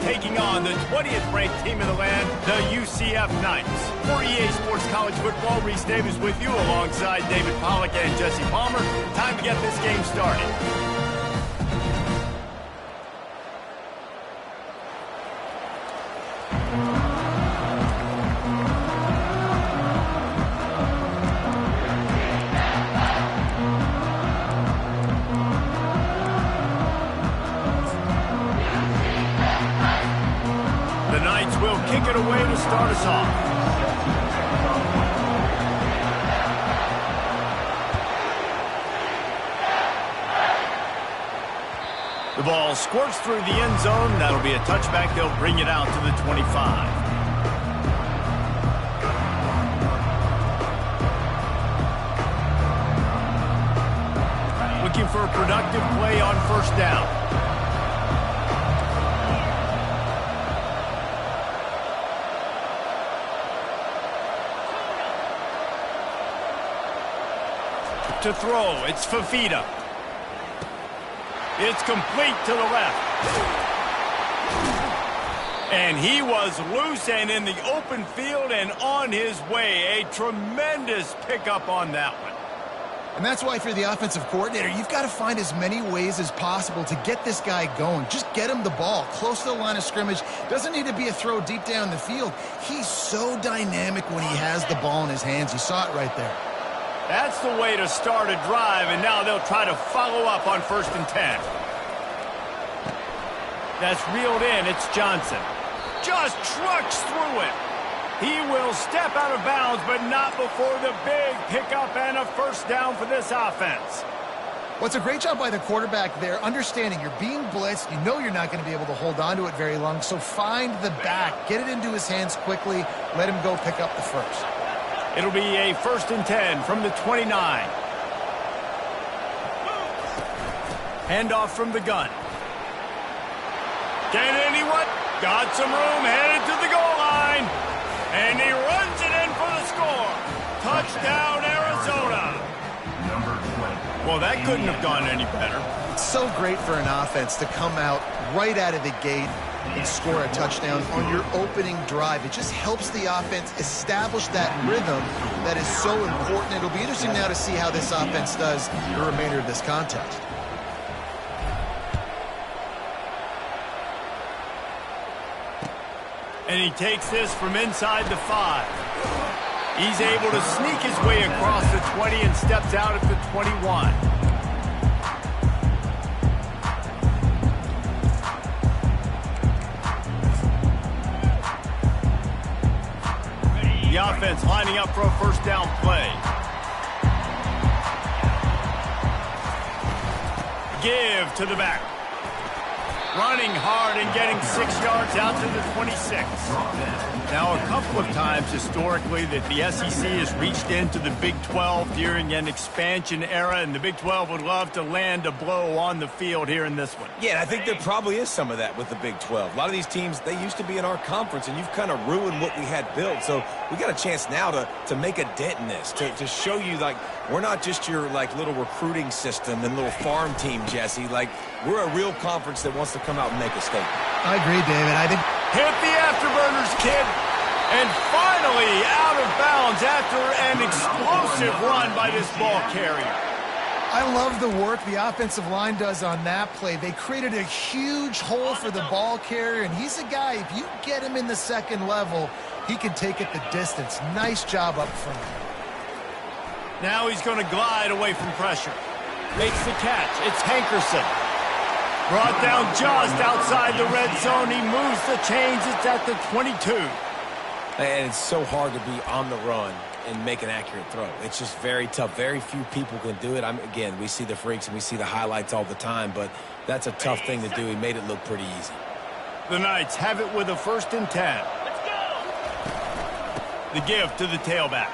taking on the 20th ranked team in the land, the UCF Knights. For EA Sports College Football, Reese Davis with you alongside David Pollack and Jesse Palmer. Time to get this game started. Will kick it away to start us off. The ball squirts through the end zone. That'll be a touchback. They'll bring it out to the 25. Looking for a productive play on first down. To throw, it's Fafita. It's complete to the left. And he was loose and in the open field and on his way. A tremendous pickup on that one. And that's why, for the offensive coordinator, you've got to find as many ways as possible to get this guy going. Just get him the ball close to the line of scrimmage. Doesn't need to be a throw deep down the field. He's so dynamic when he has the ball in his hands. You saw it right there. That's the way to start a drive, and now they'll try to follow up on 1st and 10. That's reeled in. It's Johnson. Just trucks through it. He will step out of bounds, but not before the big pickup and a first down for this offense. Well, it's a great job by the quarterback there, understanding you're being blitzed. You know you're not going to be able to hold on to it very long, so find the back. Get it into his hands quickly. Let him go pick up the first. It'll be a 1st and 10 from the 29. Handoff from the gun. Can anyone? Got some room, headed to the goal line. And he runs it in for the score. Touchdown, Arizona. Well, that couldn't have gone any better. It's so great for an offense to come out right out of the gate and score a touchdown on your opening drive. It just helps the offense establish that rhythm that is so important. It'll be interesting now to see how this offense does the remainder of this contest. And he takes this from inside the 5. He's able to sneak his way across the 20 and steps out at the 21. The offense lining up for a first down play. Give to the back. Running hard and getting 6 yards out to the 26. Now, a couple of times historically that the SEC has reached into the Big 12 during an expansion era, and the Big 12 would love to land a blow on the field here in this one. Yeah, and I think there probably is some of that with the Big 12. A lot of these teams, they used to be in our conference, and you've kind of ruined what we had built. So we got a chance now to make a dent in this, to show you, like, we're not just your, like, little recruiting system and little farm team, Jesse. Like, we're a real conference that wants to come out and make a statement. I agree, David. I think hit the afterburners, kid. And finally out of bounds after an explosive run by this ball carrier. I love the work the offensive line does on that play. They created a huge hole for the ball carrier, and he's a guy, if you get him in the second level, he can take it the distance. Nice job up front. Now he's going to glide away from pressure. Makes the catch. It's Hankerson. Brought down just outside the red zone. He moves the chains. It's at the 22. And it's so hard to be on the run and make an accurate throw. It's just very tough. Very few people can do it. Again, we see the freaks and we see the highlights all the time, but that's a tough thing to do. He made it look pretty easy. The Knights have it with a 1st and 10. Let's go! The give to the tailback.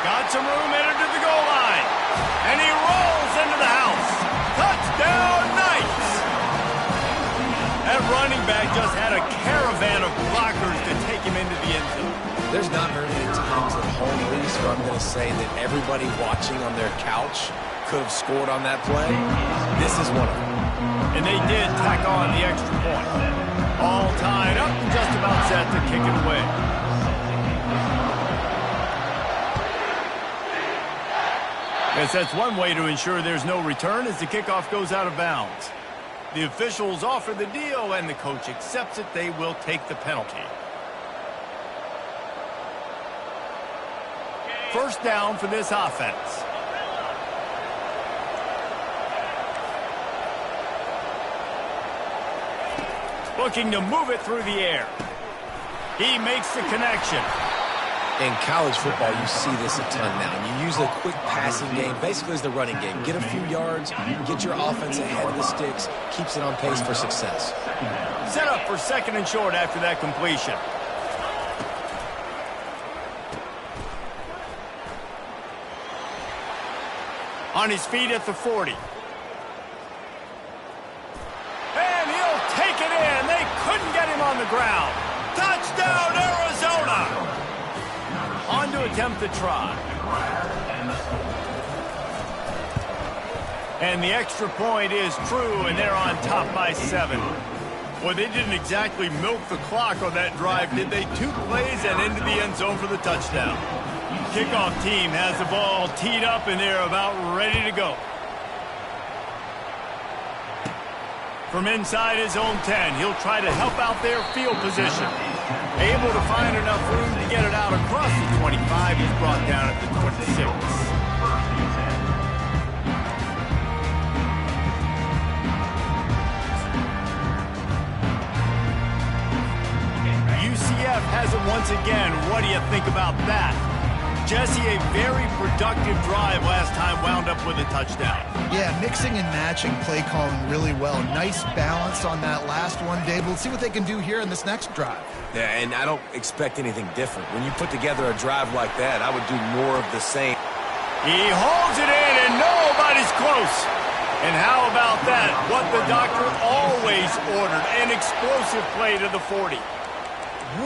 Got some room, entered to the goal line. And he rolls into the house. Touchdown, Knights! That running back just had a caravan of blockers to take him into the end zone. There's not very many times at home, Reese, where I'm going to say that everybody watching on their couch could have scored on that play. This is one of them. And they did tack on the extra point. All tied up and just about set to kick it away. Guess that's one way to ensure there's no return as the kickoff goes out of bounds. The officials offer the deal and the coach accepts it. They will take the penalty. First down for this offense. Looking to move it through the air. He makes the connection. In college football, you see this a ton now. You use a quick passing game, basically as the running game. Get a few yards, get your offense ahead of the sticks, keeps it on pace for success. Set up for second and short after that completion. On his feet at the 40. And he'll take it in. They couldn't get him on the ground. Touchdown, Arizona! On to attempt the try. And the extra point is true, and they're on top by 7. Well, they didn't exactly milk the clock on that drive, did they? 2 plays and into the end zone for the touchdown. Kickoff team has the ball teed up, and they're about ready to go. From inside his own 10, he'll try to help out their field position. Able to find enough room to get it out across the 25. He's brought down at the 26. UCF has it once again. What do you think about that? Jesse, a very productive drive last time, wound up with a touchdown. Yeah, mixing and matching play calling really well. Nice balance on that last one, Dave. We'll see what they can do here in this next drive. Yeah, and I don't expect anything different. When you put together a drive like that, I would do more of the same. He holds it in, and nobody's close. And how about that? What the doctor always ordered, an explosive play to the 40.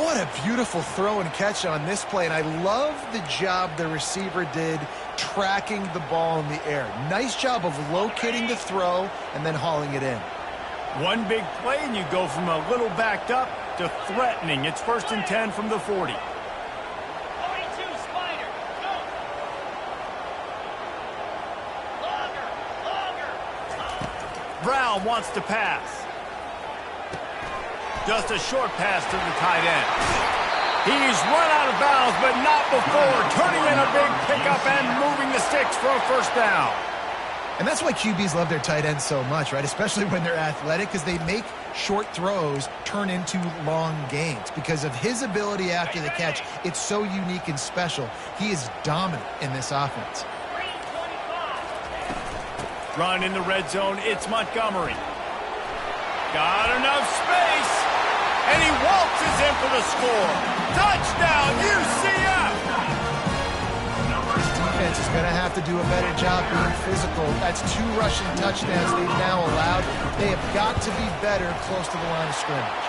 What a beautiful throw and catch on this play, and I love the job the receiver did tracking the ball in the air. Nice job of locating the throw and then hauling it in. One big play, and you go from a little backed up to threatening. It's 1st and 10 from the 40. 42, Spider, go! Longer. Brown wants to pass. Just a short pass to the tight end. He's run out of bounds, but not before turning in a big pickup and moving the sticks for a first down. And that's why QBs love their tight ends so much, right? Especially when they're athletic, because they make short throws turn into long gains. Because of his ability after the catch, it's so unique and special. He is dominant in this offense. Run in the red zone, it's Montgomery. Got enough space, and he waltzes in for the score. Touchdown, UCF! This defense is going to have to do a better job being physical. That's 2 rushing touchdowns they've now allowed. They have got to be better close to the line of scrimmage.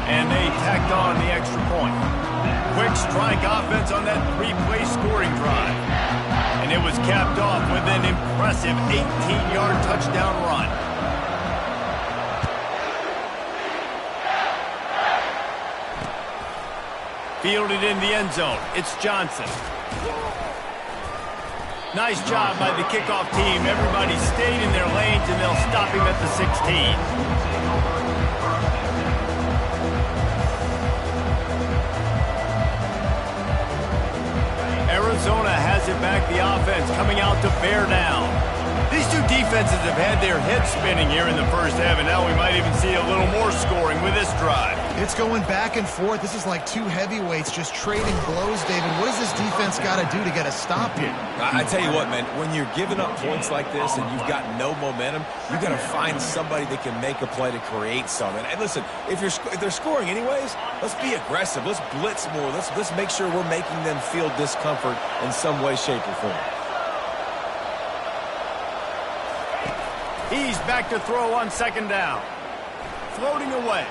And they tacked on the extra point. Quick strike offense on that 3-play scoring drive. And it was capped off with an impressive 18-yard touchdown run. Fielded in the end zone. It's Johnson. Nice job by the kickoff team. Everybody stayed in their lanes, and they'll stop him at the 16. Arizona has it back. The offense coming out to bear down. These two defenses have had their heads spinning here in the first half, and now we might even see a little more scoring with this drive. It's going back and forth. This is like 2 heavyweights just trading blows, David. What does this defense got to do to get a stop here? I tell you what, man, when you're giving up points like this and you've got no momentum, you've got to find somebody that can make a play to create something. And listen, if they're scoring anyways, let's be aggressive. Let's blitz more. Let's make sure we're making them feel discomfort in some way, shape, or form. He's back to throw on 2nd down. Floating away.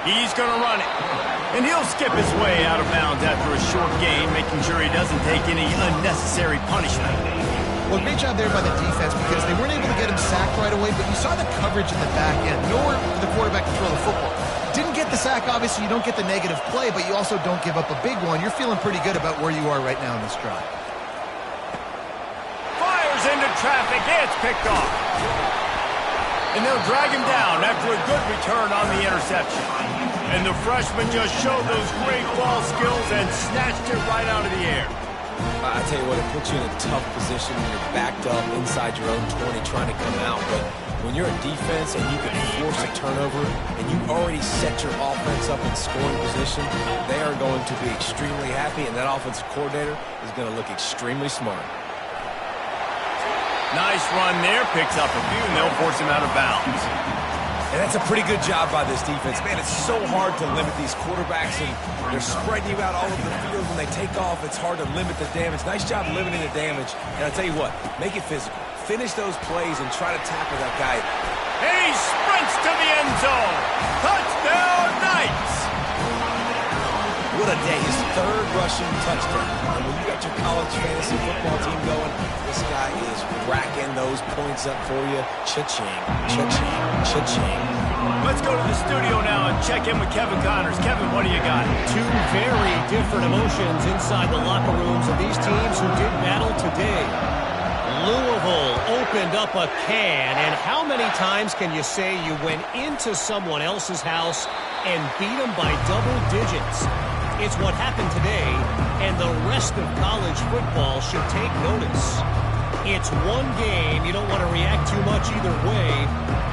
He's going to run it. And he'll skip his way out of bounds after a short gain, making sure he doesn't take any unnecessary punishment. Well, great job there by the defense because they weren't able to get him sacked right away, but you saw the coverage in the back end. Nowhere for the quarterback to throw the football. Didn't get the sack, obviously you don't get the negative play, but you also don't give up a big one. You're feeling pretty good about where you are right now in this drive. Fires into traffic, it's picked off. And they'll drag him down after a good return on the interception. And the freshman just showed those great ball skills and snatched it right out of the air. I tell you what, it puts you in a tough position when you're backed up inside your own 20 trying to come out. But when you're a defense and you can force a turnover and you already set your offense up in scoring position, they are going to be extremely happy, and that offensive coordinator is going to look extremely smart. Nice run there, picks up a few, and they'll force him out of bounds. And that's a pretty good job by this defense. Man, it's so hard to limit these quarterbacks, and they're spreading you out all over the field. When they take off, it's hard to limit the damage. Nice job limiting the damage. And I'll tell you what, make it physical. Finish those plays and try to tackle that guy. And he sprints to the end zone. Touchdown, Knights! What a day. His third rushing touchdown. And when you got your college fantasy football team going, this guy is racking those points up for you. Cha-ching, cha-ching, cha-ching. Let's go to the studio now and check in with Kevin Connors. Kevin, what do you got? Two very different emotions inside the locker rooms of these teams who did battle today. Louisville opened up a can, and how many times can you say you went into someone else's house and beat them by double digits? It's what happened today, and the rest of college football should take notice. It's one game. You don't want to react too much either way,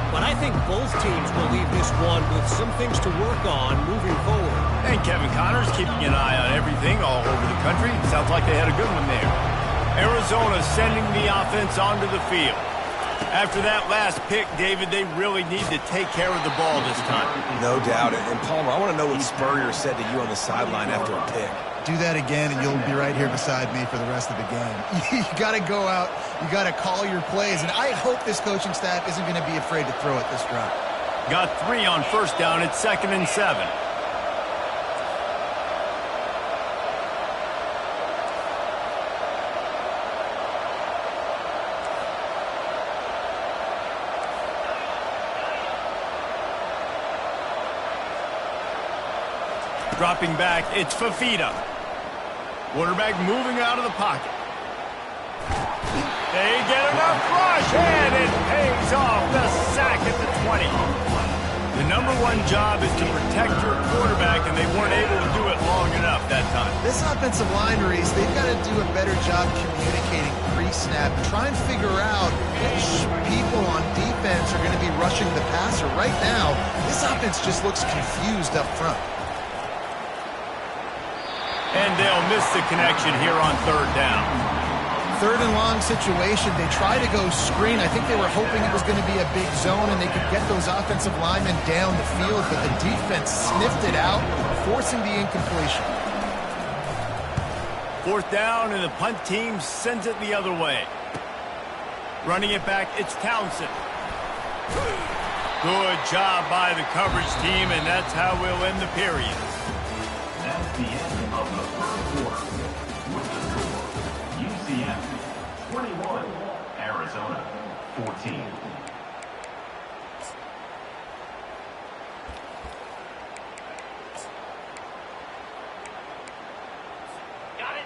but I think both teams will leave this one with some things to work on moving forward. And Kevin Connors keeping an eye on everything all over the country. Sounds like they had a good one there. Arizona sending the offense onto the field. After that last pick, David, they really need to take care of the ball this time. No doubt. And Palmer, I want to know what Spurrier said to you on the sideline after a pick. Do that again, and you'll be right here beside me for the rest of the game. You got to go out. You got to call your plays, and I hope this coaching staff isn't going to be afraid to throw it this drive. Got 3 on first down. It's 2nd and 7. Dropping back, it's Fafita. Quarterback moving out of the pocket. They get enough rush, and it pays off. The sack at the 20. The #1 job is to protect your quarterback, and they weren't able to do it long enough that time. This offensive line, Reese, they've got to do a better job communicating pre-snap. Try and figure out which people on defense are going to be rushing the passer. Right now, this offense just looks confused up front. And they'll miss the connection here on 3rd down. 3rd and long situation. They try to go screen. I think they were hoping it was going to be a big zone and they could get those offensive linemen down the field, but the defense sniffed it out, forcing the incompletion. 4th down, and the punt team sends it the other way. Running it back, it's Townsend. Good job by the coverage team, and that's how we'll end the period. That's the end of the first quarter. With the score, UCF 21, Arizona 14.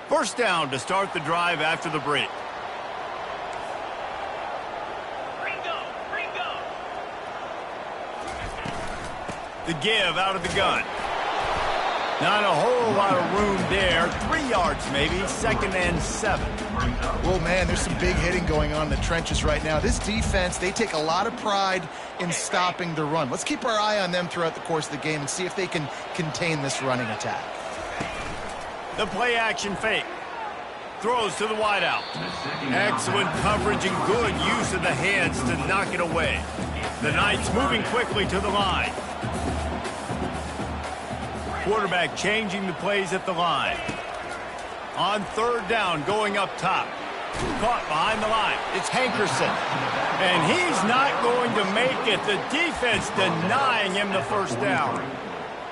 First down to start the drive after the break. The give out of the gun. Not a whole lot of room there. 3 yards maybe. 2nd and 7. Well, man, there's some big hitting going on in the trenches right now. This defense, they take a lot of pride in stopping the run. Let's keep our eye on them throughout the course of the game and see if they can contain this running attack. The play action fake. Throws to the wideout. Excellent coverage and good use of the hands to knock it away. The Knights moving quickly to the line. Quarterback changing the plays at the line. On 3rd down, going up top. Caught behind the line. It's Hankerson. And he's not going to make it. The defense denying him the first down.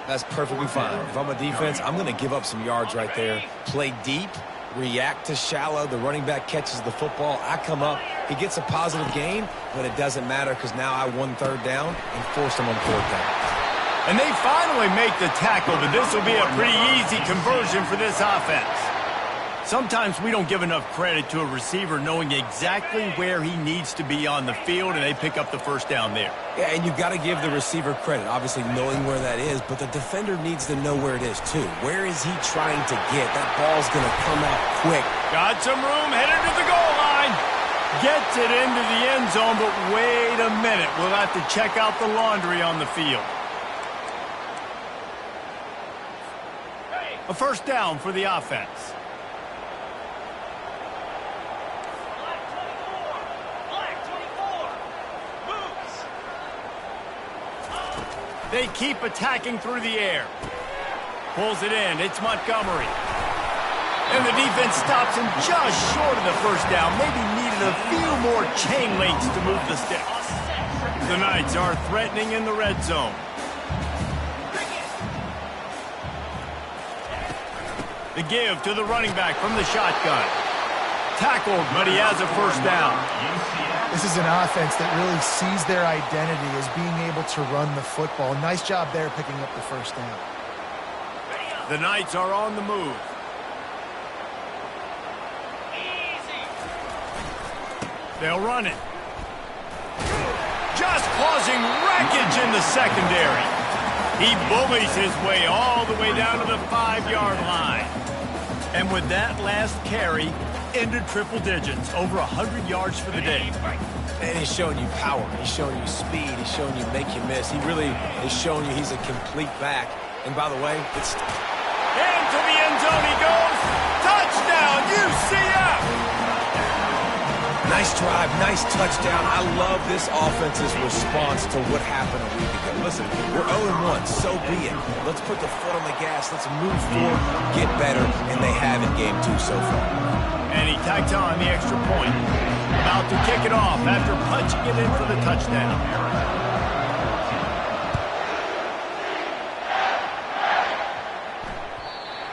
That's perfectly fine. If I'm a defense, I'm going to give up some yards right there. Play deep, react to shallow. The running back catches the football. I come up. He gets a positive gain, but it doesn't matter because now I won third down and forced him on fourth down. And they finally make the tackle, but this will be a pretty easy conversion for this offense. Sometimes we don't give enough credit to a receiver knowing exactly where he needs to be on the field, and they pick up the first down there. Yeah, and you've got to give the receiver credit, obviously knowing where that is, but the defender needs to know where it is too. Where is he trying to get? That ball's going to come out quick. Got some room, headed to the goal line. Gets it into the end zone, but wait a minute. We'll have to check out the laundry on the field. A first down for the offense. They keep attacking through the air. Pulls it in. It's Montgomery. And the defense stops him just short of the first down. Maybe needed a few more chain links to move the sticks. The Knights are threatening in the red zone. The give to the running back from the shotgun. Tackled, but he has a first down. This is an offense that really sees their identity as being able to run the football. Nice job there picking up the first down. The Knights are on the move. They'll run it. Just causing wreckage in the secondary. He bullies his way all the way down to the 5-yard line. And with that last carry, into triple digits, over 100 yards for the day. And he's showing you power. He's showing you speed. He's showing you make you miss. He really is showing you he's a complete back. And by the way, it's... Into the end zone he goes. Touchdown, UCF! Nice drive, nice touchdown. I love this offense's response to what happened a week ago. Listen, we're 0-1, so be it. Let's put the foot on the gas. Let's move forward, get better, and they have in game 2 so far. And he tacked on the extra point. About to kick it off after punching it in for the touchdown.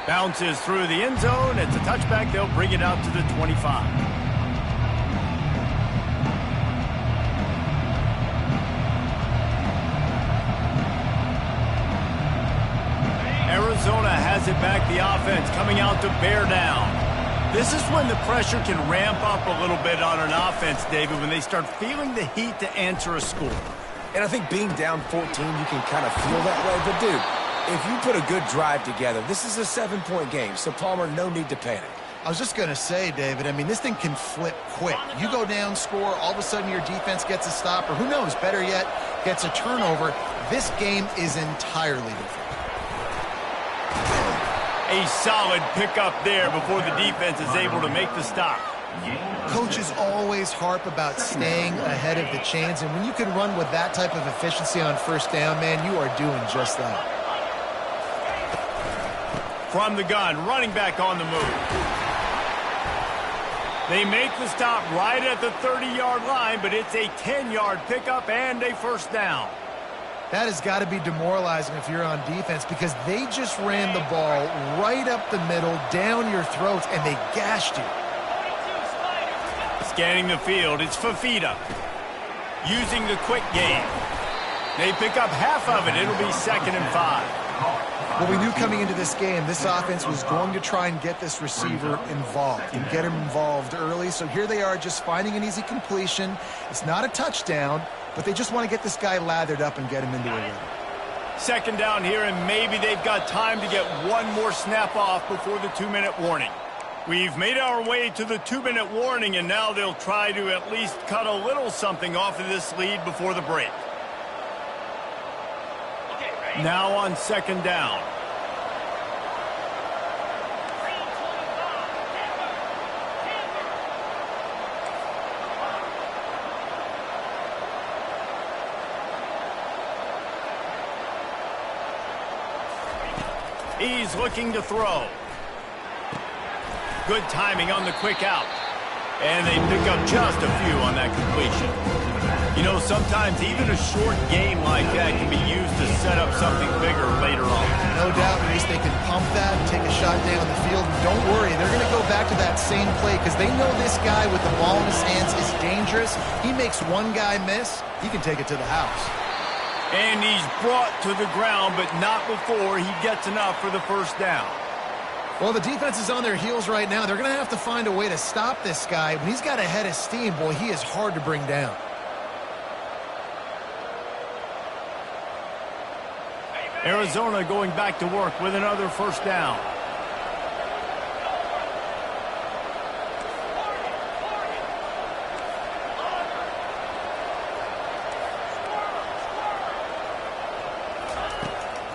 Bounces through the end zone. It's a touchback. They'll bring it out to the 25. Arizona has it back. The offense coming out to bear down. This is when the pressure can ramp up a little bit on an offense, David, when they start feeling the heat to answer a score. And I think being down 14, you can kind of feel that way. But, dude, if you put a good drive together, this is a 7-point game. So, Palmer, no need to panic. I was just going to say, David, I mean, this thing can flip quick. You go down, score, all of a sudden your defense gets a stop, or who knows, better yet, gets a turnover. This game is entirely different. A solid pickup there before the defense is able to make the stop. Coaches always harp about staying ahead of the chains, and when you can run with that type of efficiency on first down, man, you are doing just that. From the gun, running back on the move. They make the stop right at the 30-yard line, but it's a 10-yard pickup and a first down. That has got to be demoralizing if you're on defense because they just ran the ball right up the middle, down your throats, and they gashed you. Scanning the field, it's Fafita. Using the quick game. They pick up half of it. It'll be 2nd and 5. Well, we knew coming into this game, this offense was going to try and get this receiver involved and get him involved early. So here they are just finding an easy completion. It's not a touchdown, but they just want to get this guy lathered up and get him into a rhythm. 2nd down here, and maybe they've got time to get one more snap off before the 2-minute warning. We've made our way to the 2-minute warning, and now they'll try to at least cut a little something off of this lead before the break. Now on 2nd down. He's looking to throw. Good timing on the quick out. And they pick up just a few on that completion. You know, sometimes even a short game like that can be used to set up something bigger later on. No doubt, at least they can pump that and take a shot down the field. And don't worry, they're going to go back to that same play because they know this guy with the ball in his hands is dangerous. He makes one guy miss, he can take it to the house. And he's brought to the ground, but not before he gets enough for the first down. Well, the defense is on their heels right now. They're going to have to find a way to stop this guy. When he's got a head of steam, boy, he is hard to bring down. Arizona going back to work with another first down.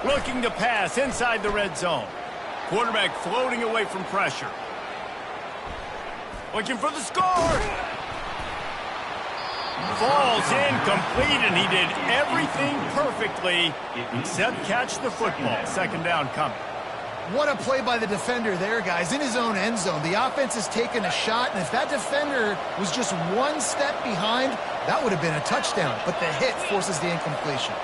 Looking to pass inside the red zone. Quarterback floating away from pressure. Looking for the score. Falls incomplete, and he did everything perfectly except catch the football. Second down coming. What a play by the defender there, guys, in his own end zone. The offense has taken a shot, and if that defender was just one step behind, that would have been a touchdown. But the hit forces the incompletion.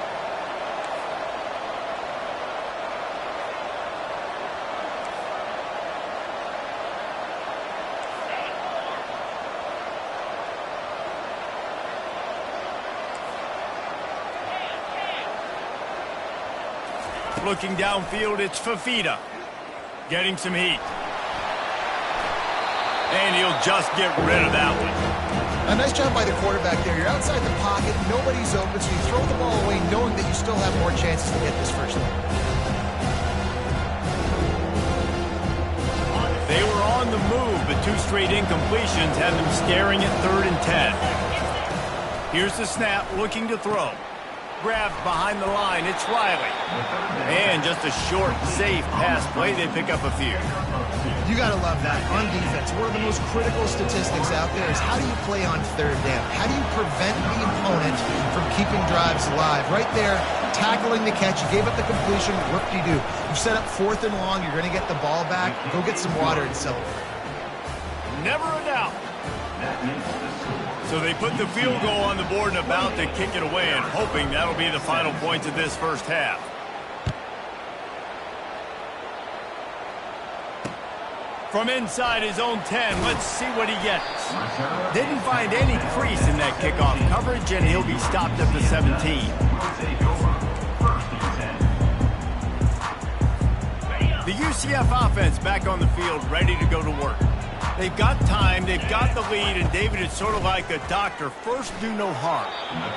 Looking downfield, it's Fafita. Getting some heat. And he'll just get rid of that one. A nice job by the quarterback there. You're outside the pocket, nobody's open, so you throw the ball away knowing that you still have more chances to get this first down. They were on the move, but two straight incompletions had them staring at 3rd and 10. Here's the snap, looking to throw. Grabbed behind the line, it's Riley. And just a short, safe pass play, they pick up a few. You got to love that. On defense, one of the most critical statistics out there is how do you play on 3rd down? How do you prevent the opponent from keeping drives alive? Right there, tackling the catch, you gave up the completion, what do? You set up 4th and long, you're going to get the ball back, go get some water and celebrate. Never a doubt. So they put the field goal on the board and about to kick it away, and hoping that'll be the final points of this first half. From inside his own 10, let's see what he gets. Didn't find any crease in that kickoff coverage, and he'll be stopped at the 17. The UCF offense back on the field, ready to go to work. They've got time, they've got the lead, and David, it's sort of like a doctor. First, do no harm.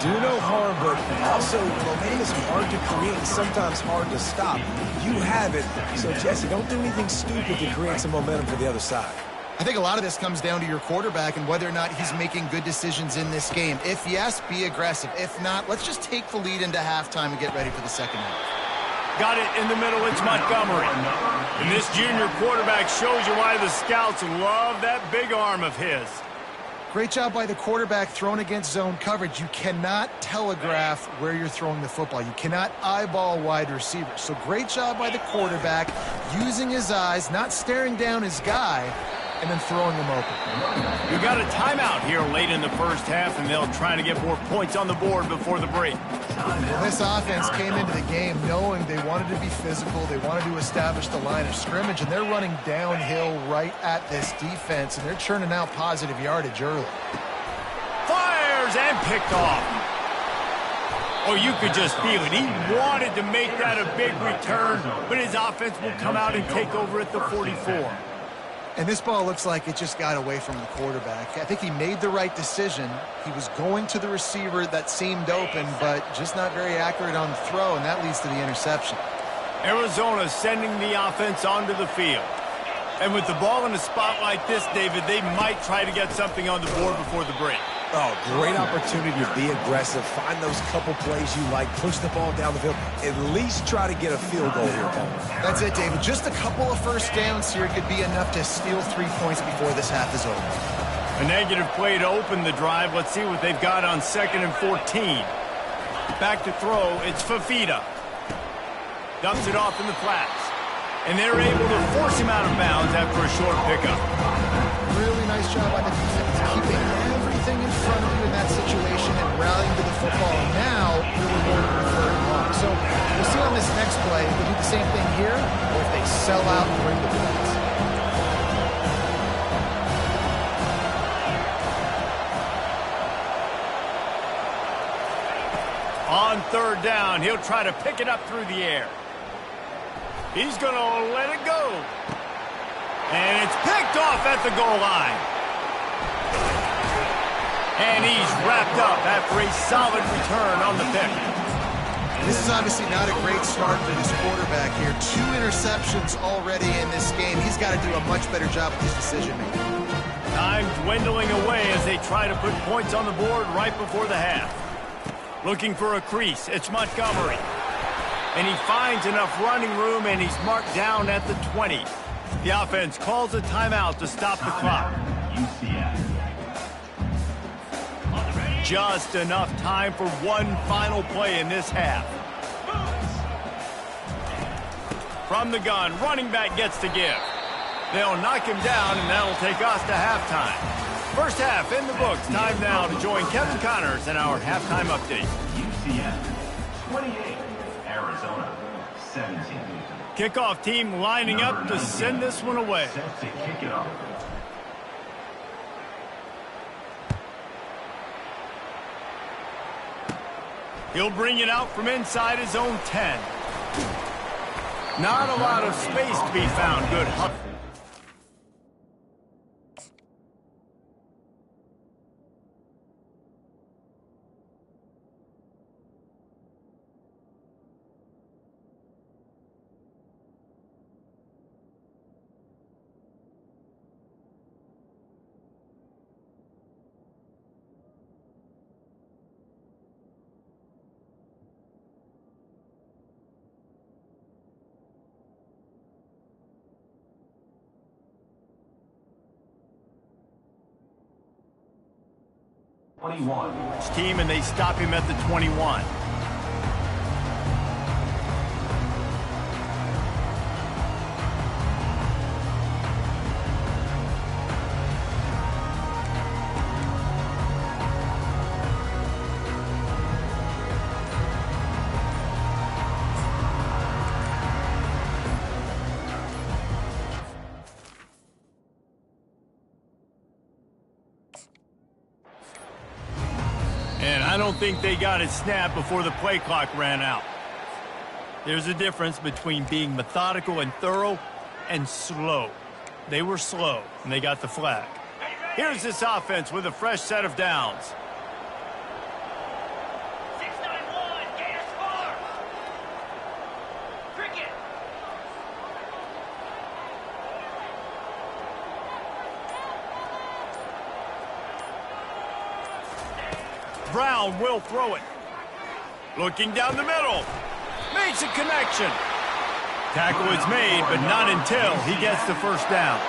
Do no harm, but also momentum is hard to create and sometimes hard to stop. You have it, so Jesse, don't do anything stupid to create some momentum for the other side. I think a lot of this comes down to your quarterback and whether or not he's making good decisions in this game. If yes, be aggressive. If not, let's just take the lead into halftime and get ready for the second half. Got it in the middle, it's Montgomery. And this junior quarterback shows you why the scouts love that big arm of his. Great job by the quarterback thrown against zone coverage. You cannot telegraph where you're throwing the football. You cannot eyeball wide receivers. So great job by the quarterback using his eyes, not staring down his guy, and then throwing him open. We got a timeout here late in the first half, and they'll try to get more points on the board before the break. Well, this offense came into the game knowing they wanted to be physical, they wanted to establish the line of scrimmage, and they're running downhill right at this defense, and they're churning out positive yardage early. Fires and picked off. Oh, you could just feel it. He wanted to make that a big return, but his offense will come out and take over at the 44. And this ball looks like it just got away from the quarterback. I think he made the right decision. He was going to the receiver that seemed open, but just not very accurate on the throw, and that leads to the interception. Arizona sending the offense onto the field. And with the ball in a spot like this, David, they might try to get something on the board before the break. Oh, great opportunity to be aggressive. Find those couple plays you like. Push the ball down the field. At least try to get a field goal here, Paul. That's it, David. Just a couple of first downs here could be enough to steal 3 points before this half is over. A negative play to open the drive. Let's see what they've got on 2nd and 14. Back to throw. It's Fafita. Dumps it off in the flats. And they're able to force him out of bounds after a short pickup. Really nice job by the defense, keeping everything in front of you in that situation and rallying to the football. And now, really going to the 3rd and long. So we'll see on this next play. We'll do the same thing here. here or if they sell out and bring the points. On third down, he'll try to pick it up through the air. He's going to let it go. And it's picked off at the goal line. And he's wrapped up after a solid return on the pick. This is obviously not a great start for this quarterback here. 2 interceptions already in this game. He's got to do a much better job with his decision-making. Time dwindling away as they try to put points on the board right before the half. Looking for a crease. It's Montgomery. And he finds enough running room, and he's marked down at the 20. The offense calls a timeout to stop the clock. UCF. Just enough time for one final play in this half. From the gun, running back gets to give. They'll knock him down, and that'll take us to halftime. First half in the books. Time now to join Kevin Connors in our halftime update. UCF 28, Arizona 17. Kickoff team lining up to send this one away. Set to kick it off. He'll bring it out from inside his own 10. Not a lot of space to be found. Good hustle. Team, and they stop him at the 21. And I don't think they got it snapped before the play clock ran out. There's a difference between being methodical and thorough and slow. They were slow, and they got the flag. Here's this offense with a fresh set of downs. 691, Gators score! Cricket! Brown will throw it. Looking down the middle. Makes a connection. Tackle is made, but not until he gets the first down.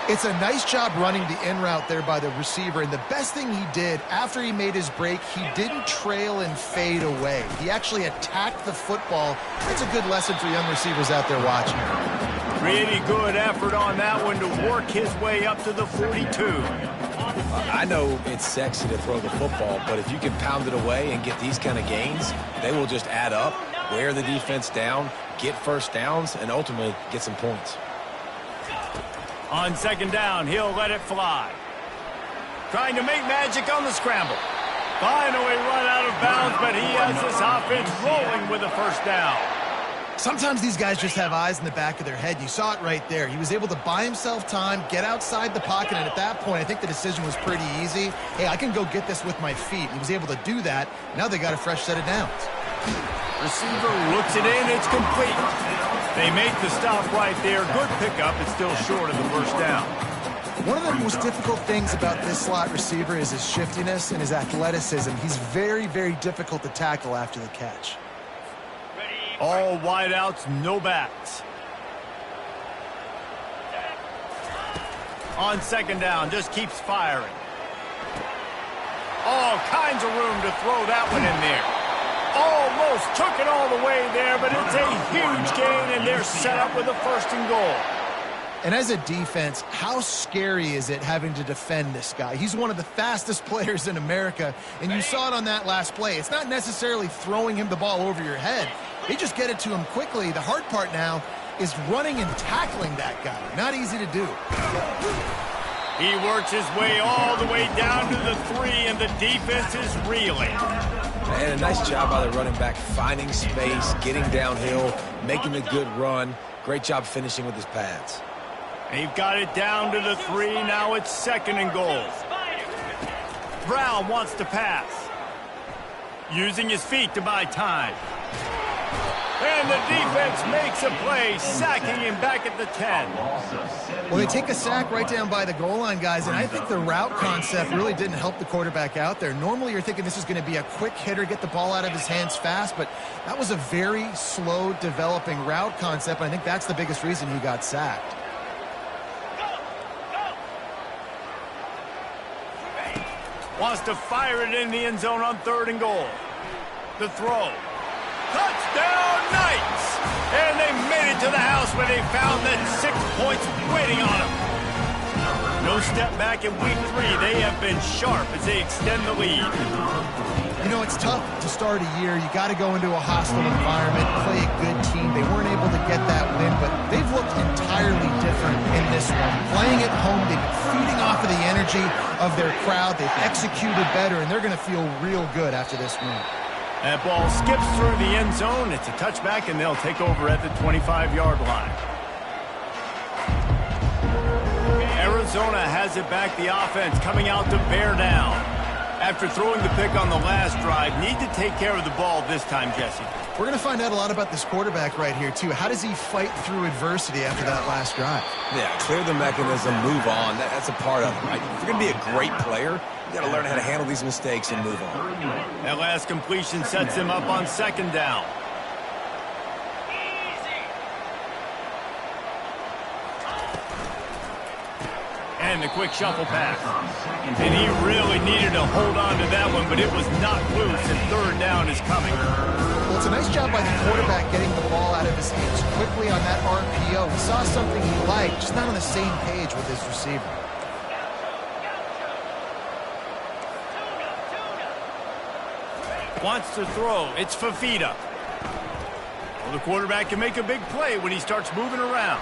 It's a nice job running the in route there by the receiver, and the best thing he did after he made his break, he didn't trail and fade away. He actually attacked the football. That's a good lesson for young receivers out there watching. Pretty good effort on that one to work his way up to the 42. I know it's sexy to throw the football, but if you can pound it away and get these kind of gains, they will just add up, wear the defense down, get first downs, and ultimately get some points. On second down, he'll let it fly. Trying to make magic on the scramble. Finally run out of bounds, but he has this offense rolling with a first down. Sometimes these guys just have eyes in the back of their head. You saw it right there. He was able to buy himself time, get outside the pocket, and at that point, I think the decision was pretty easy. Hey, I can go get this with my feet. He was able to do that. Now they got a fresh set of downs. Receiver looks it in. It's complete. They make the stop right there. Good pickup. It's still short of the first down. One of the most difficult things about this slot receiver is his shiftiness and his athleticism. He's very, very difficult to tackle after the catch. All wideouts, no backs. On second down, just keeps firing. All kinds of room to throw that one in there. Almost took it all the way there, but it's a huge gain, and they're set up with a 1st and goal. And as a defense, how scary is it having to defend this guy? He's one of the fastest players in America, and you saw it on that last play. It's not necessarily throwing him the ball over your head. They just get it to him quickly. The hard part now is running and tackling that guy. Not easy to do. He works his way all the way down to the 3, and the defense is reeling. And a nice job by the running back, finding space, getting downhill, making a good run. Great job finishing with his pads. They've got it down to the 3. Now it's 2nd and goal. Brown wants to pass. Using his feet to buy time. And the defense makes a play, sacking him back at the 10. Well, they take a sack right down by the goal line, guys, and I think the route concept really didn't help the quarterback out there. Normally you're thinking this is going to be a quick hitter, get the ball out of his hands fast, but that was a very slow developing route concept, and I think that's the biggest reason he got sacked. Wants to fire it in the end zone on 3rd and goal. The throw. Touchdown, Knights! And they made it to the house where they found that 6 points waiting on them. No step back in week 3. They have been sharp as they extend the lead. You know, it's tough to start a year. You got to go into a hostile environment, play a good team. They weren't able to get that win, but they've looked entirely different in this one. Playing at home, they've been feeding off of the energy of their crowd. They've executed better, and they're going to feel real good after this win. That ball skips through the end zone. It's a touchback, and they'll take over at the 25-yard line. Arizona has it back. The offense coming out to bear down. After throwing the pick on the last drive, need to take care of the ball this time, Jesse. We're going to find out a lot about this quarterback right here, too. How does he fight through adversity after that last drive? Yeah, clear the mechanism, move on. That's a part of it, right? If you're going to be a great player, you got to learn how to handle these mistakes and move on. That last completion sets him up on 2nd down. And the quick shuffle pass. And he really needed to hold on to that one, but it was not loose, and 3rd down is coming. Well, it's a nice job by the quarterback getting the ball out of his hands quickly on that RPO. He saw something he liked, just not on the same page with his receiver. Wants to throw. It's Fafita. Well, the quarterback can make a big play when he starts moving around.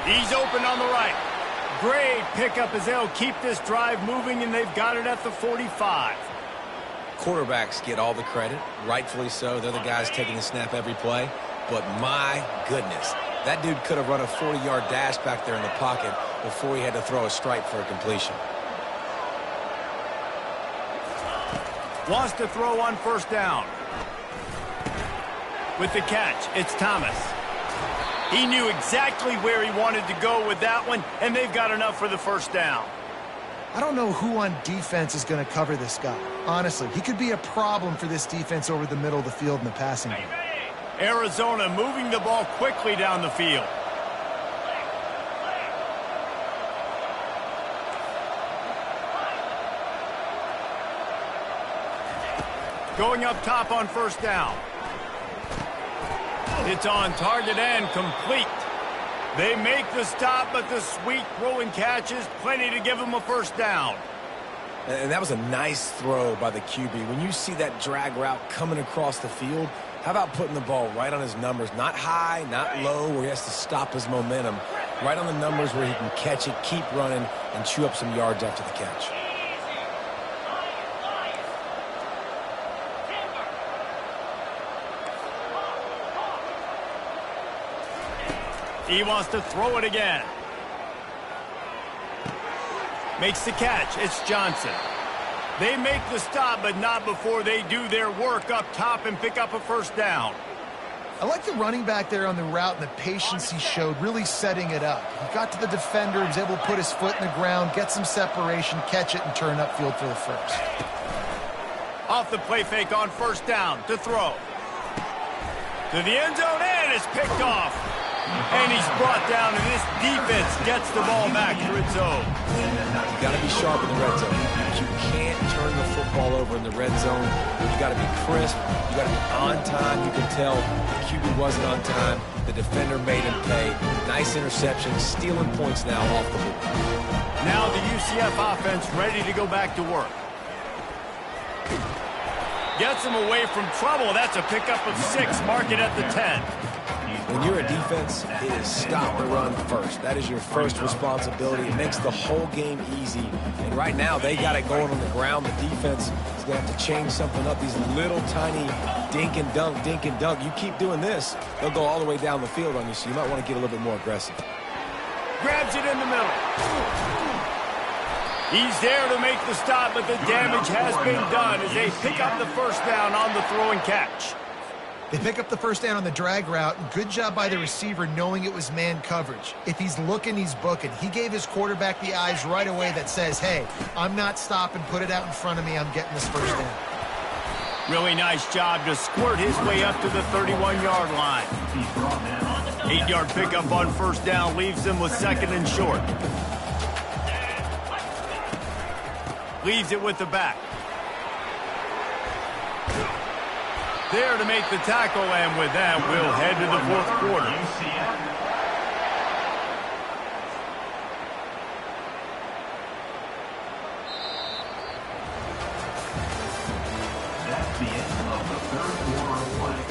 He's open on the right. Great pickup as they'll keep this drive moving, and they've got it at the 45. Quarterbacks get all the credit, rightfully so. They're the guys taking the snap every play. But my goodness, that dude could have run a 40-yard dash back there in the pocket before he had to throw a strike for a completion. Wants to throw on 1st down. With the catch, it's Thomas. He knew exactly where he wanted to go with that one, and they've got enough for the 1st down. I don't know who on defense is going to cover this guy. Honestly, he could be a problem for this defense over the middle of the field in the passing game. Arizona moving the ball quickly down the field. Going up top on 1st down. It's on target and complete. They make the stop, but the sweet throw and catch is plenty to give them a 1st down. And that was a nice throw by the QB. When you see that drag route coming across the field, how about putting the ball right on his numbers? Not high, not low, where he has to stop his momentum. Right on the numbers where he can catch it, keep running, and chew up some yards after the catch. He wants to throw it again. Makes the catch. It's Johnson. They make the stop, but not before they do their work up top and pick up a 1st down. I like the running back there on the route and the patience he showed, really setting it up. He got to the defender, he was able to put his foot in the ground, get some separation, catch it, and turn upfield for the 1st. Off the play fake on 1st down to throw. To the end zone, and it's picked off. And he's brought down, and this defense gets the ball back to its own. You got to be sharp in the red zone. You can't turn the football over in the red zone. You got to be crisp. You got to be on time. You can tell the QB wasn't on time. The defender made him pay. Nice interception, stealing points now off the board. Now the UCF offense ready to go back to work. Gets him away from trouble. That's a pickup of 6. Mark it at the 10. When you're a defense, it is stop the run first. That is your first responsibility. It makes the whole game easy. And right now, they got it going on the ground. The defense is going to have to change something up. These little tiny dink and dunk, dink and dunk. You keep doing this, they'll go all the way down the field on you, so you might want to get a little bit more aggressive. Grabs it in the middle. He's there to make the stop, but the damage has been done as they pick up the first down on the throw and catch. They pick up the first down on the drag route. Good job by the receiver knowing it was man coverage. If he's looking, he's booking. He gave his quarterback the eyes right away that says, hey, I'm not stopping. Put it out in front of me. I'm getting this first down. Really nice job to squirt his way up to the 31-yard line. 8-yard pickup on first down leaves him with 2nd and short. Leaves it with the back. There to make the tackle, and with that, we'll head to the 4th quarter. That's the end of the 3rd quarter of play.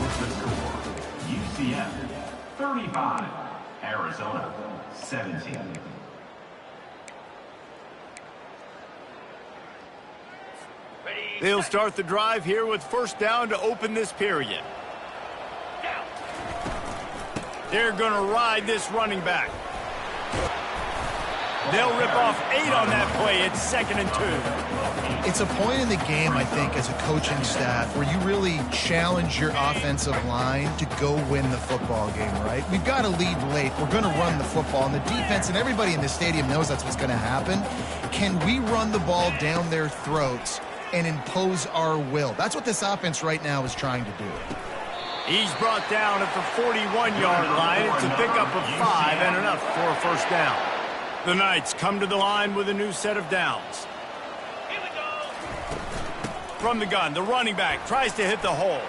With the score, UCF 35, Arizona 17. They'll start the drive here with first down to open this period. They're going to ride this running back. They'll rip off 8 on that play. It's 2nd and 2. It's a point in the game, I think, as a coaching staff where you really challenge your offensive line to go win the football game, right? We've got to lead late. We're going to run the football. And the defense and everybody in the stadium knows that's what's going to happen. Can we run the ball down their throats and impose our will? That's what this offense right now is trying to do. He's brought down at the 41-yard line. It's a pickup of 5 and enough for a first down. The Knights come to the line with a new set of downs. Here we go. From the gun, the running back tries to hit the hole.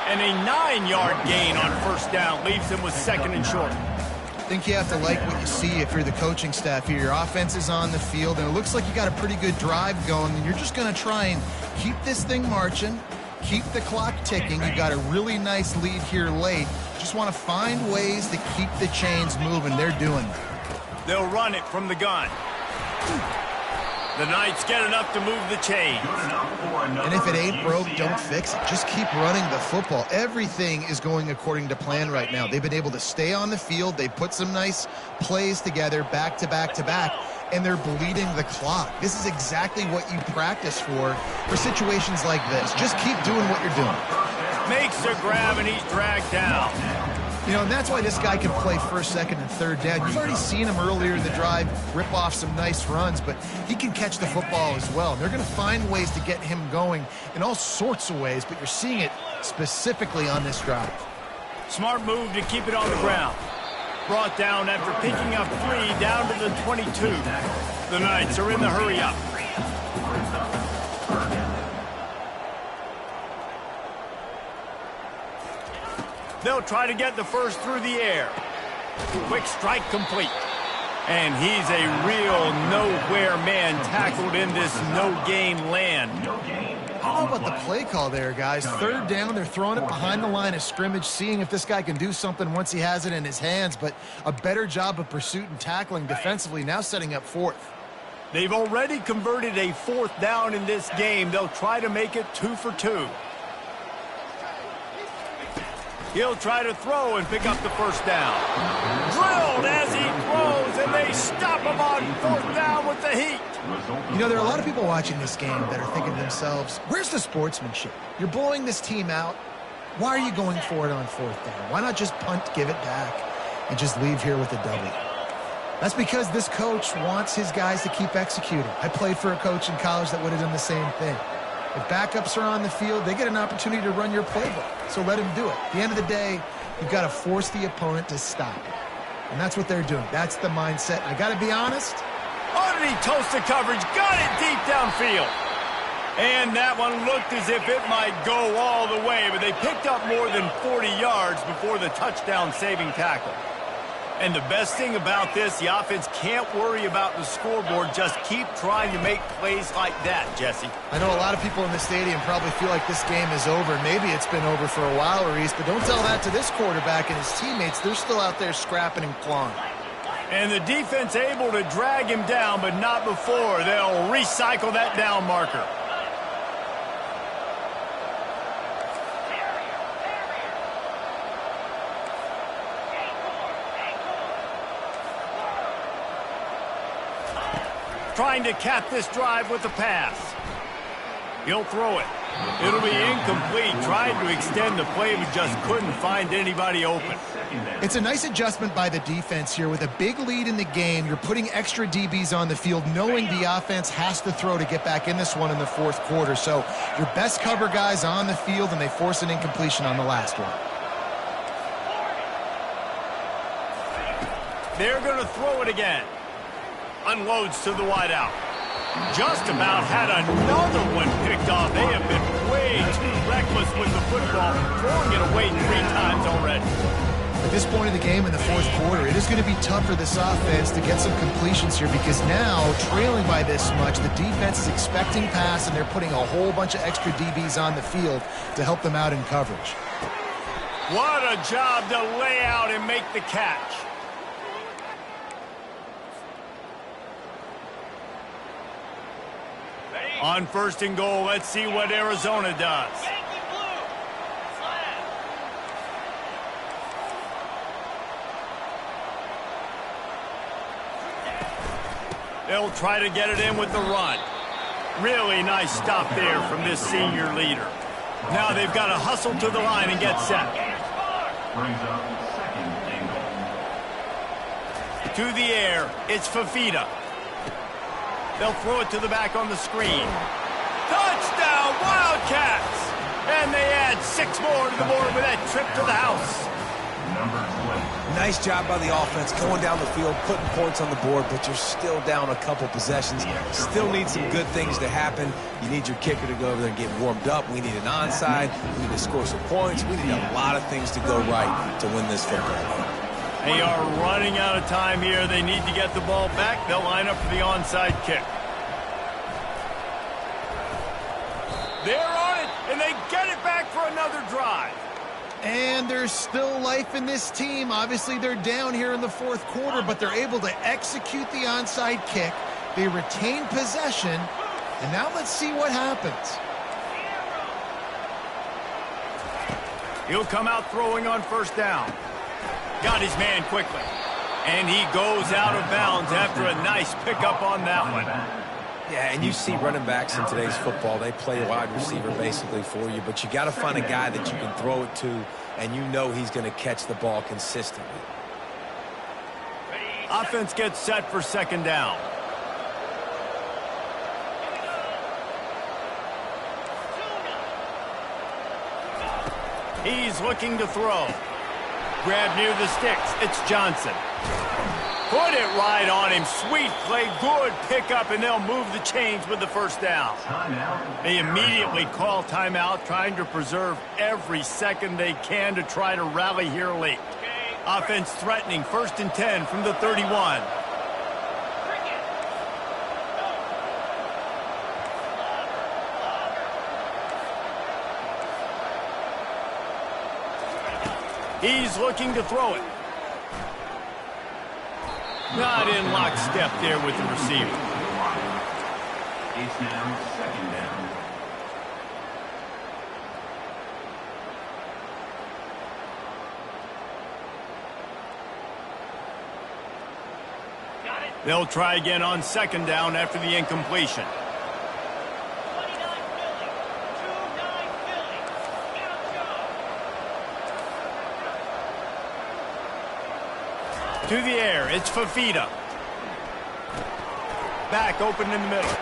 And a 9-yard gain on first down leaves him with 2nd and short. I think you have to like what you see if you're the coaching staff here. Your offense is on the field, and it looks like you got a pretty good drive going, and you're just going to try and keep this thing marching, keep the clock ticking. You got a really nice lead here late. Just want to find ways to keep the chains moving. They're doing that. They'll run it from the gun. The Knights get enough to move the chains. And if it ain't broke, don't fix it. Just keep running the football. Everything is going according to plan right now. They've been able to stay on the field. They put some nice plays together back to back to back, and they're bleeding the clock. This is exactly what you practice for situations like this. Just keep doing what you're doing. Makes a grab, and he's dragged down. You know, and that's why this guy can play first, second, and third down. You've already seen him earlier in the drive rip off some nice runs, but he can catch the football as well. And they're going to find ways to get him going in all sorts of ways, but you're seeing it specifically on this drive. Smart move to keep it on the ground. Brought down after picking up 3 down to the 22. The Knights are in the hurry-up. They'll try to get the first through the air. Quick strike complete. And he's a real nowhere man tackled in this no-gain land. How about the play call there, guys? Third down, they're throwing it behind the line of scrimmage, seeing if this guy can do something once he has it in his hands, but a better job of pursuit and tackling defensively, now setting up 4th. They've already converted a 4th down in this game. They'll try to make it 2 for 2. He'll try to throw and pick up the first down. Drilled as he throws, and they stop him on 4th down with the heat. You know, there are a lot of people watching this game that are thinking to themselves, where's the sportsmanship? You're blowing this team out. Why are you going for it on 4th down? Why not just punt, give it back, and just leave here with a W? That's because this coach wants his guys to keep executing. I played for a coach in college that would have done the same thing. If backups are on the field, they get an opportunity to run your playbook. So let them do it. At the end of the day, you've got to force the opponent to stop it. And that's what they're doing. That's the mindset. I got to be honest. Underneath toasted coverage, got it deep downfield. And that one looked as if it might go all the way, but they picked up more than 40 yards before the touchdown-saving tackle. And the best thing about this, the offense can't worry about the scoreboard. Just keep trying to make plays like that, Jesse. I know a lot of people in the stadium probably feel like this game is over. Maybe it's been over for a while, Reese, but don't tell that to this quarterback and his teammates. They're still out there scrapping and clawing. And the defense able to drag him down, but not before. They'll recycle that down marker. Trying to cap this drive with a pass. He'll throw it. It'll be incomplete. Tried to extend the play, but just couldn't find anybody open. It's a nice adjustment by the defense here. With a big lead in the game, you're putting extra DBs on the field, knowing the offense has to throw to get back in this one in the fourth quarter. So your best cover guys on the field, and they force an incompletion on the last one. They're going to throw it again. Unloads to the wideout. Just about had another one picked off. They have been way too reckless with the football, throwing it away 3 times already. At this point in the game in the fourth quarter, it is going to be tough for this offense to get some completions here because now, trailing by this much, the defense is expecting pass, and they're putting a whole bunch of extra DBs on the field to help them out in coverage. What a job to lay out and make the catch. On 1st and goal, let's see what Arizona does. Yankee blue. Flag. They'll try to get it in with the run. Really nice stop there from this senior leader. Now they've got to hustle to the line and get set. Brings up 2nd and goal. To the air, it's Fafita. They'll throw it to the back on the screen. Touchdown, Wildcats! And they add 6 more to the board with that trip to the house. Number 20. Nice job by the offense going down the field, putting points on the board, but you're still down a couple possessions. Still need some good things to happen. You need your kicker to go over there and get warmed up. We need an onside. We need to score some points. We need a lot of things to go right to win this football game. They are running out of time here. They need to get the ball back. They'll line up for the onside kick. They're on it, and they get it back for another drive. And there's still life in this team. Obviously, they're down here in the fourth quarter, but they're able to execute the onside kick. They retain possession, and now let's see what happens. He'll come out throwing on 1st down. Got his man quickly. And he goes out of bounds after a nice pickup on that one. Yeah, and you see running backs in today's football, they play wide receiver basically for you, but you got to find a guy that you can throw it to, and you know he's going to catch the ball consistently. Offense gets set for 2nd down. He's looking to throw. Grab near the sticks. It's Johnson. Put it right on him. Sweet play. Good pickup, and they'll move the chains with the 1st down. Timeout. They immediately call timeout, trying to preserve every second they can to try to rally here late. Offense threatening. 1st and 10 from the 31. He's looking to throw it. Not in lockstep there with the receiver. It's now 2nd down. Got it. They'll try again on 2nd down after the incompletion. 29 Philly. 2-9 Philly. Gaucho. To the air, it's Fafita. Back open in the middle.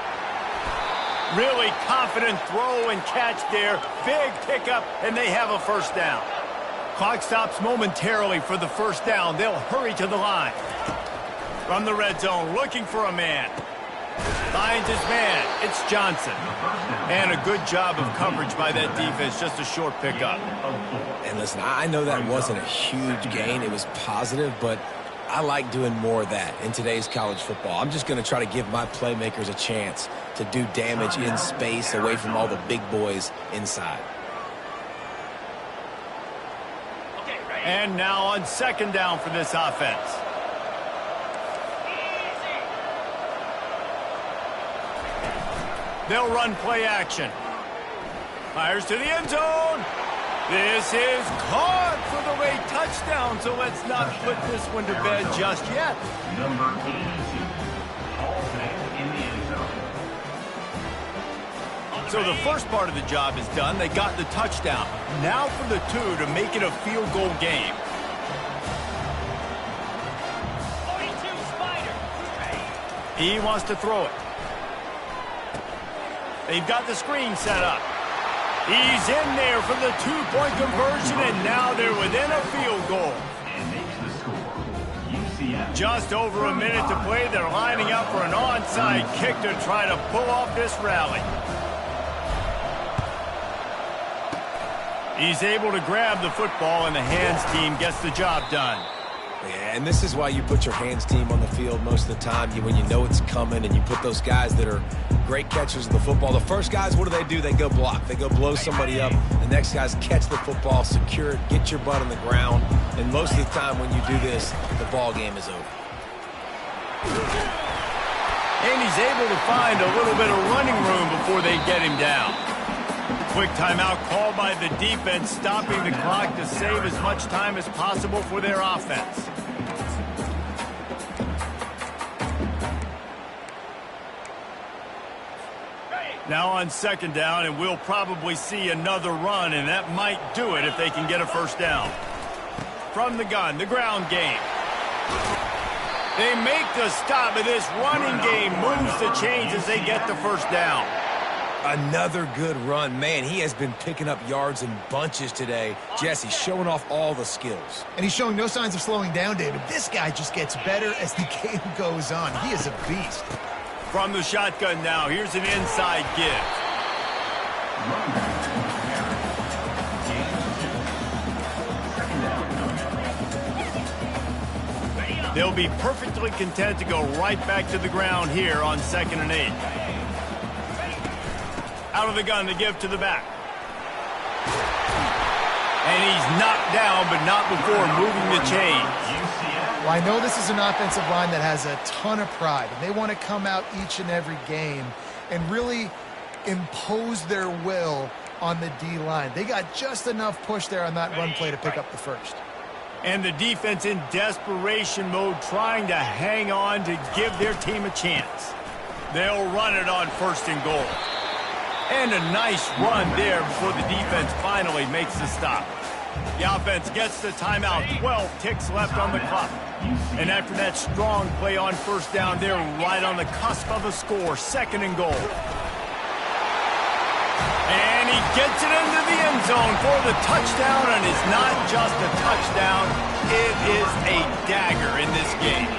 Really confident throw and catch there. Big pickup, and they have a first down. Clock stops momentarily for the first down. They'll hurry to the line. From the red zone, looking for a man. Finds his man. It's Johnson. And a good job of coverage by that defense. Just a short pickup. And listen, I know that wasn't a huge gain. It was positive, but I like doing more of that in today's college football. I'm just going to try to give my playmakers a chance to do damage in space away from all the big boys inside. And now on second down for this offense. They'll run play action. Fires to the end zone. This is caught for the late touchdown, so let's not put this one to bed just yet. Number 82, Paul Beck in the end zone. So the first part of the job is done. They got the touchdown. Now for the two to make it a field goal game. 42 Spider. He wants to throw it. They've got the screen set up. He's in there for the two-point conversion, and now they're within a field goal. And makes the score. UCF. Just over a minute to play. They're lining up for an onside kick to try to pull off this rally. He's able to grab the football, and the hands team gets the job done. Yeah, and this is why you put your hands team on the field most of the time. When you know it's coming and you put those guys that are great catchers of the football. The first guys, what do? They go block. They go blow somebody up. The next guys catch the football, secure it, get your butt on the ground. And most of the time when you do this, the ball game is over. And he's able to find a little bit of running room before they get him down. Quick timeout called by the defense, stopping the clock to save as much time as possible for their offense. Now on second down, and we'll probably see another run, and that might do it if they can get a first down. From the gun, the ground game. They make the stop, and this running game moves the chains as they get the first down. Another good run. Man, he has been picking up yards in bunches today. Jesse showing off all the skills. And he's showing no signs of slowing down, David. This guy just gets better as the game goes on. He is a beast. From the shotgun now, here's an inside give. They'll be perfectly content to go right back to the ground here on 2nd and 8. Out of the gun to give to the back. And he's knocked down, but not before moving the chains. Well, I know this is an offensive line that has a ton of pride, and they want to come out each and every game and really impose their will on the D-line. They got just enough push there on that run play to pick up the first. And the defense in desperation mode, trying to hang on to give their team a chance. They'll run it on 1st and goal. And a nice run there before the defense finally makes the stop. The offense gets the timeout. 12 ticks left on the clock. And after that strong play on 1st down, they're right on the cusp of a score. 2nd and goal. And he gets it into the end zone for the touchdown. And it's not just a touchdown. It is a dagger in this game.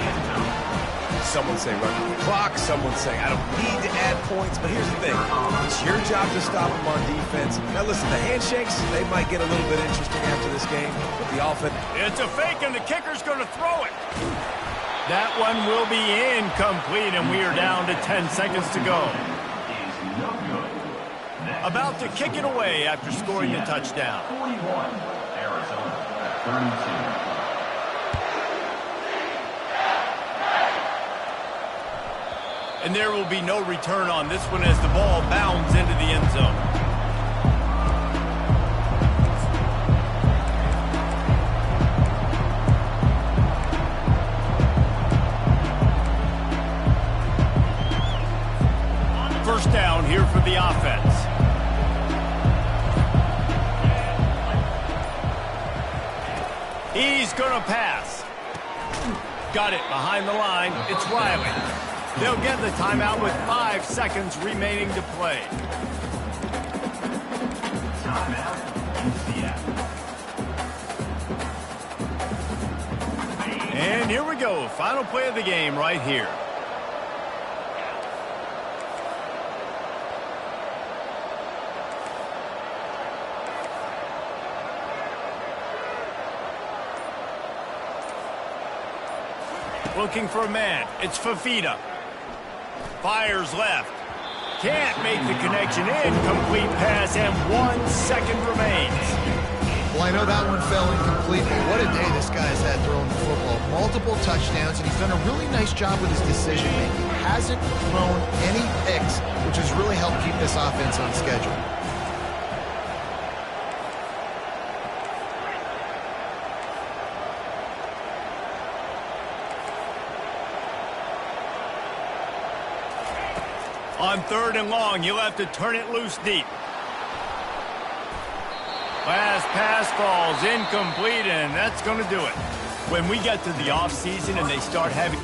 Someone say run the clock. Someone say I don't need to add points. But here's the thing. It's your job to stop them on defense. Now listen, the handshakes, they might get a little bit interesting after this game. But the offense... It's a fake, and the kicker's going to throw it. That one will be incomplete, and we are down to 10 seconds to go. About to kick it away after scoring the touchdown. 41, Arizona, 32. And there will be no return on this one as the ball bounds into the end zone. First down here for the offense. He's going to pass. Got it behind the line. It's Riley. They'll get the timeout with 5 seconds remaining to play. Timeout, UCF. And here we go. Final play of the game right here. Looking for a man. It's Fafita. Fires left. Can't make the connection. Incomplete pass, and 1 second remains. Well, I know that one fell incomplete, but what a day this guy's had throwing the football. Multiple touchdowns, and he's done a really nice job with his decision-making. Hasn't thrown any picks, which has really helped keep this offense on schedule. On 3rd and long, you'll have to turn it loose deep. Last pass falls incomplete, and that's going to do it. When we get to the offseason and they start having